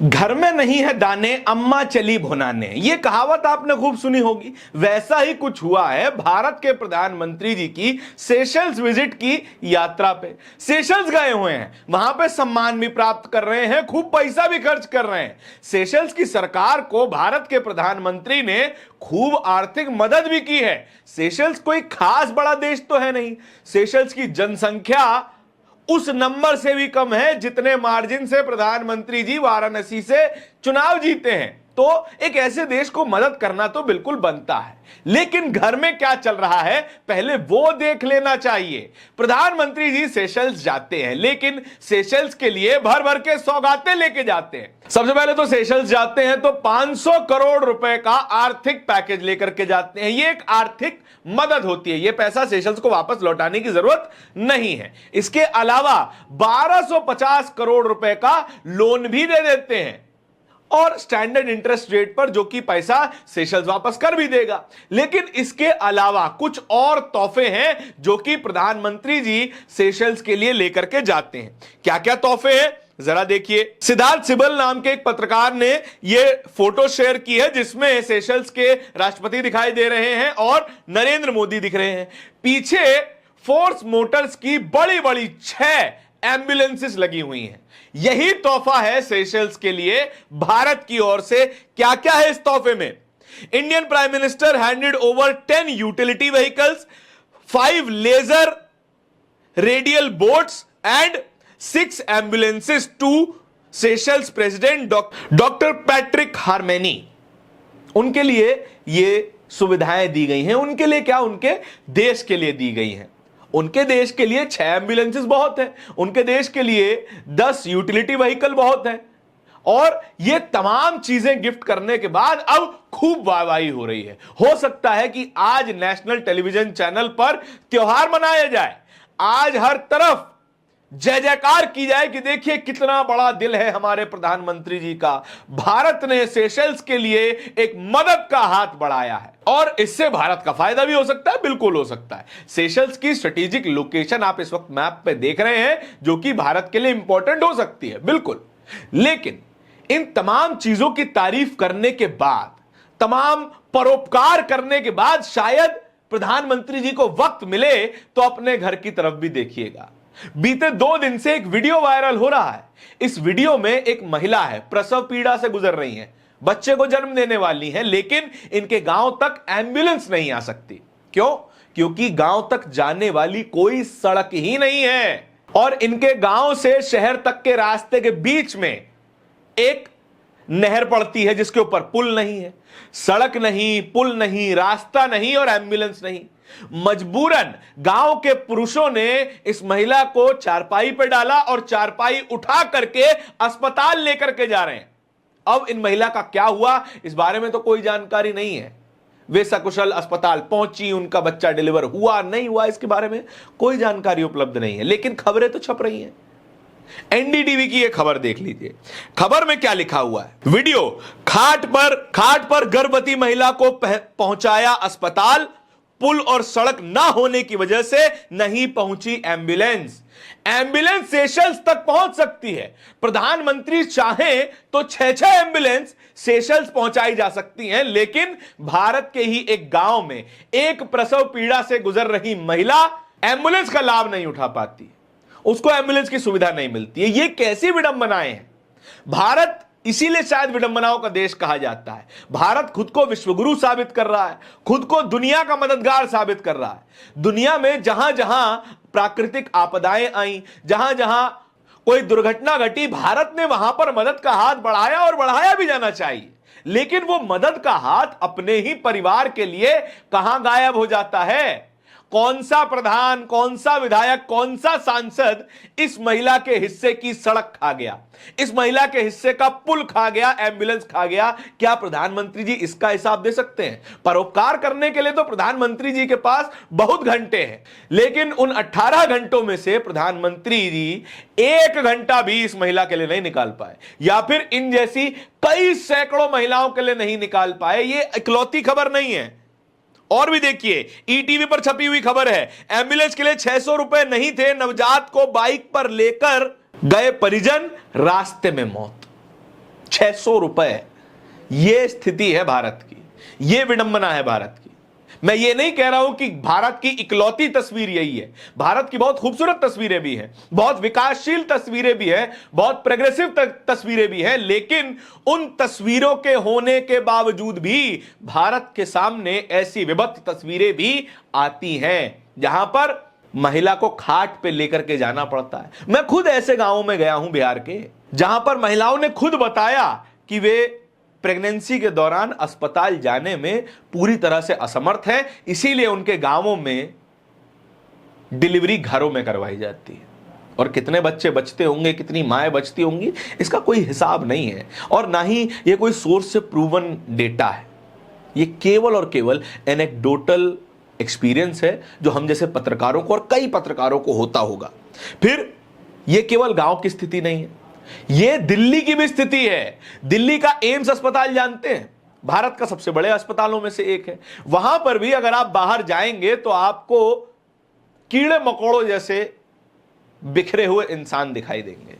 घर में नहीं है दाने अम्मा चली भुनाने, ये कहावत आपने खूब सुनी होगी। वैसा ही कुछ हुआ है भारत के प्रधानमंत्री जी की सेशल्स विजिट की यात्रा पे। सेशल्स गए हुए हैं, वहां पे सम्मान भी प्राप्त कर रहे हैं, खूब पैसा भी खर्च कर रहे हैं। सेशल्स की सरकार को भारत के प्रधानमंत्री ने खूब आर्थिक मदद भी की है। सेशल्स कोई खास बड़ा देश तो है नहीं। सेशल्स की जनसंख्या उस नंबर से भी कम है जितने मार्जिन से प्रधानमंत्री जी वाराणसी से चुनाव जीते हैं। तो एक ऐसे देश को मदद करना तो बिल्कुल बनता है, लेकिन घर में क्या चल रहा है पहले वो देख लेना चाहिए। प्रधानमंत्री जी सेशल्स जाते हैं, लेकिन सेशल्स के लिए भर भर के सौगातें लेके जाते हैं। सबसे पहले तो सेशल्स जाते हैं तो 500 करोड़ रुपए का आर्थिक पैकेज लेकर के जाते हैं। ये एक आर्थिक मदद होती है, ये पैसा सेशल्स को वापस लौटाने की जरूरत नहीं है। इसके अलावा 1250 करोड़ रुपए का लोन भी दे देते हैं और स्टैंडर्ड इंटरेस्ट रेट पर, जो कि पैसा सेशल्स वापस कर भी देगा। लेकिन इसके अलावा कुछ और तोहफे हैं जो कि प्रधानमंत्री जी सेशल्स के लिए लेकर के जाते हैं। क्या क्या तोहफे हैं जरा देखिए। सिद्धार्थ सिबल नाम के एक पत्रकार ने यह फोटो शेयर की है जिसमें सेशल्स के राष्ट्रपति दिखाई दे रहे हैं और नरेंद्र मोदी दिख रहे हैं। पीछे फोर्स मोटर्स की बड़ी बड़ी 6 एम्बुलेंसेस लगी हुई हैं। यही तोहफा है सेशल्स के लिए भारत की ओर से। क्या क्या है इस तोहफे में? Indian prime minister handed over 10 utility vehicles, 5 laser radial boats and 6 ambulances to Seychelles president doctor Patrick Herminie. उनके लिए ये सुविधाएं दी गई हैं। उनके लिए क्या? उनके देश के लिए दी गई हैं। उनके देश के लिए 6 एम्बुलेंसेस बहुत है, उनके देश के लिए 10 यूटिलिटी व्हीकल बहुत है। और ये तमाम चीजें गिफ्ट करने के बाद अब खूब वाहवाही हो रही है। हो सकता है कि आज नेशनल टेलीविजन चैनल पर त्योहार मनाया जाए, आज हर तरफ जय जयकार की जाए कि देखिए कितना बड़ा दिल है हमारे प्रधानमंत्री जी का। भारत ने सेशल्स के लिए एक मदद का हाथ बढ़ाया है और इससे भारत का फायदा भी हो सकता है, बिल्कुल हो सकता है। सेशल्स की स्ट्रेटेजिक लोकेशन आप इस वक्त मैप पे देख रहे हैं, जो कि भारत के लिए इंपॉर्टेंट हो सकती है, बिल्कुल। लेकिन इन तमाम चीजों की तारीफ करने के बाद, तमाम परोपकार करने के बाद शायद प्रधानमंत्री जी को वक्त मिले तो अपने घर की तरफ भी देखिएगा। बीते 2 दिन से एक वीडियो वायरल हो रहा है। इस वीडियो में एक महिला है, प्रसव पीड़ा से गुजर रही है, बच्चे को जन्म देने वाली है, लेकिन इनके गांव तक एम्बुलेंस नहीं आ सकती। क्यों? क्योंकि गांव तक जाने वाली कोई सड़क ही नहीं है और इनके गांव से शहर तक के रास्ते के बीच में एक नहर पड़ती है जिसके ऊपर पुल नहीं है। सड़क नहीं, पुल नहीं, रास्ता नहीं और एम्बुलेंस नहीं। मजबूरन गांव के पुरुषों ने इस महिला को चारपाई पर डाला और चारपाई उठा करके अस्पताल लेकर के जा रहे हैं। अब इन महिला का क्या हुआ इस बारे में तो कोई जानकारी नहीं है। वे सकुशल अस्पताल पहुंची, उनका बच्चा डिलीवर हुआ नहीं हुआ इसके बारे में कोई जानकारी उपलब्ध नहीं है, लेकिन खबरें तो छप रही हैं। एनडीटीवी की यह खबर देख लीजिए। खबर में क्या लिखा हुआ है? वीडियो, खाट पर गर्भवती महिला को पहुंचाया अस्पताल, पुल और सड़क ना होने की वजह से नहीं पहुंची एम्बुलेंस। एम्बुलेंस सेशल्स तक पहुंच सकती है। प्रधानमंत्री चाहें तो 6 एम्बुलेंस सेशल्स पहुंचाई जा सकती हैं, लेकिन भारत के ही एक गांव में एक प्रसव पीड़ा से गुजर रही महिला एम्बुलेंस का लाभ नहीं उठा पाती, उसको एम्बुलेंस की सुविधा नहीं मिलती है। ये कैसी विडंबनाएं हैं? भारत इसीलिए शायद विडंबनाओं का देश कहा जाता है। भारत खुद को विश्वगुरु साबित कर रहा है, खुद को दुनिया का मददगार साबित कर रहा है। दुनिया में जहां जहां प्राकृतिक आपदाएं आई, जहां जहां कोई दुर्घटना घटी, भारत ने वहां पर मदद का हाथ बढ़ाया और बढ़ाया भी जाना चाहिए। लेकिन वो मदद का हाथ अपने ही परिवार के लिए कहां गायब हो जाता है? कौन सा प्रधान, कौन सा विधायक, कौन सा सांसद इस महिला के हिस्से की सड़क खा गया, इस महिला के हिस्से का पुल खा गया, एम्बुलेंस खा गया? क्या प्रधानमंत्री जी इसका हिसाब दे सकते हैं? परोपकार करने के लिए तो प्रधानमंत्री जी के पास बहुत घंटे हैं, लेकिन उन 18 घंटों में से प्रधानमंत्री जी 1 घंटा भी इस महिला के लिए नहीं निकाल पाए, या फिर इन जैसी कई सैकड़ों महिलाओं के लिए नहीं निकाल पाए। ये इकलौती खबर नहीं है। और भी देखिए, ईटीवी पर छपी हुई खबर है, एम्बुलेंस के लिए 600 रुपए नहीं थे, नवजात को बाइक पर लेकर गए परिजन, रास्ते में मौत। 600 रुपए। ये स्थिति है भारत की, ये विडंबना है भारत की। मैं ये नहीं कह रहा हूं कि भारत की इकलौती तस्वीर यही है। भारत की बहुत खूबसूरत तस्वीरें भी हैं, बहुत विकासशील तस्वीरें भी हैं, बहुत प्रोग्रेसिव तस्वीरें भी हैं, लेकिन उन तस्वीरों के होने के बावजूद भी भारत के सामने ऐसी विभत्स तस्वीरें भी आती हैं जहां पर महिला को खाट पे लेकर के जाना पड़ता है। मैं खुद ऐसे गांवों में गया हूं बिहार के, जहां पर महिलाओं ने खुद बताया कि वे प्रेगनेंसी के दौरान अस्पताल जाने में पूरी तरह से असमर्थ है, इसीलिए उनके गांवों में डिलीवरी घरों में करवाई जाती है। और कितने बच्चे बचते होंगे, कितनी माएं बचती होंगी, इसका कोई हिसाब नहीं है और ना ही ये कोई सोर्स से प्रूवन डेटा है। ये केवल और केवल एनेक्डोटल एक्सपीरियंस है जो हम जैसे पत्रकारों को और कई पत्रकारों को होता होगा। फिर ये केवल गांव की स्थिति नहीं है, ये दिल्ली की भी स्थिति है। दिल्ली का एम्स अस्पताल जानते हैं, भारत का सबसे बड़े अस्पतालों में से एक है। वहां पर भी अगर आप बाहर जाएंगे तो आपको कीड़े मकोड़ों जैसे बिखरे हुए इंसान दिखाई देंगे।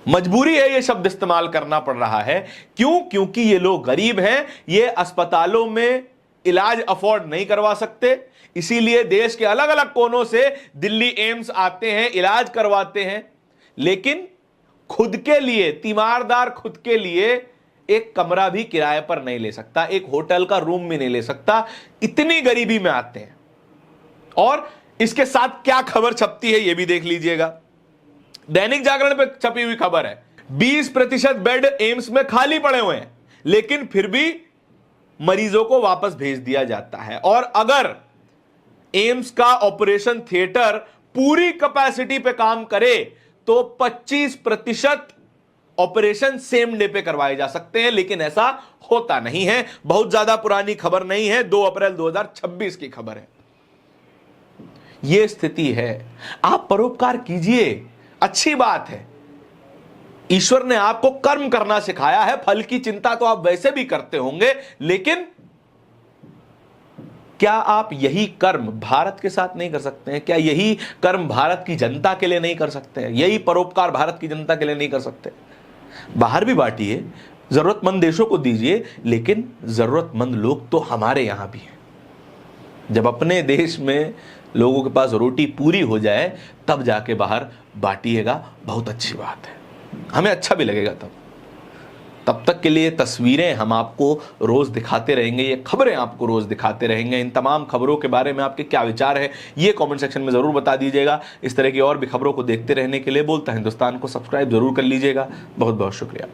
मजबूरी है ये शब्द इस्तेमाल करना पड़ रहा है। क्यों? क्योंकि ये लोग गरीब हैं, ये अस्पतालों में इलाज अफोर्ड नहीं करवा सकते, इसीलिए देश के अलग अलग कोनों से दिल्ली एम्स आते हैं, इलाज करवाते हैं, लेकिन खुद के लिए, तीमारदार खुद के लिए एक कमरा भी किराए पर नहीं ले सकता, एक होटल का रूम भी नहीं ले सकता, इतनी गरीबी में आते हैं। और इसके साथ क्या खबर छपती है यह भी देख लीजिएगा। दैनिक जागरण पे छपी हुई खबर है, 20% बेड एम्स में खाली पड़े हुए हैं, लेकिन फिर भी मरीजों को वापस भेज दिया जाता है। और अगर एम्स का ऑपरेशन थिएटर पूरी कैपेसिटी पे काम करे तो 25% ऑपरेशन सेम डे पे करवाए जा सकते हैं, लेकिन ऐसा होता नहीं है। बहुत ज्यादा पुरानी खबर नहीं है, 2 अप्रैल 2026 की खबर है। यह स्थिति है। आप परोपकार कीजिए, अच्छी बात है। ईश्वर ने आपको कर्म करना सिखाया है, फल की चिंता तो आप वैसे भी करते होंगे, लेकिन क्या आप यही कर्म भारत के साथ नहीं कर सकते हैं? क्या यही कर्म भारत की जनता के लिए नहीं कर सकते हैं? यही परोपकार भारत की जनता के लिए नहीं कर सकते? बाहर भी बांटिए, जरूरतमंद देशों को दीजिए, लेकिन जरूरतमंद लोग तो हमारे यहां भी हैं। जब अपने देश में लोगों के पास रोटी पूरी हो जाए तब जाके बाहर बांटिएगा, बहुत अच्छी बात है, हमें अच्छा भी लगेगा। तब तक के लिए तस्वीरें हम आपको रोज दिखाते रहेंगे, ये खबरें आपको रोज दिखाते रहेंगे। इन तमाम खबरों के बारे में आपके क्या विचार है ये कमेंट सेक्शन में जरूर बता दीजिएगा। इस तरह की और भी खबरों को देखते रहने के लिए बोलता हिंदुस्तान को सब्सक्राइब जरूर कर लीजिएगा। बहुत बहुत शुक्रिया।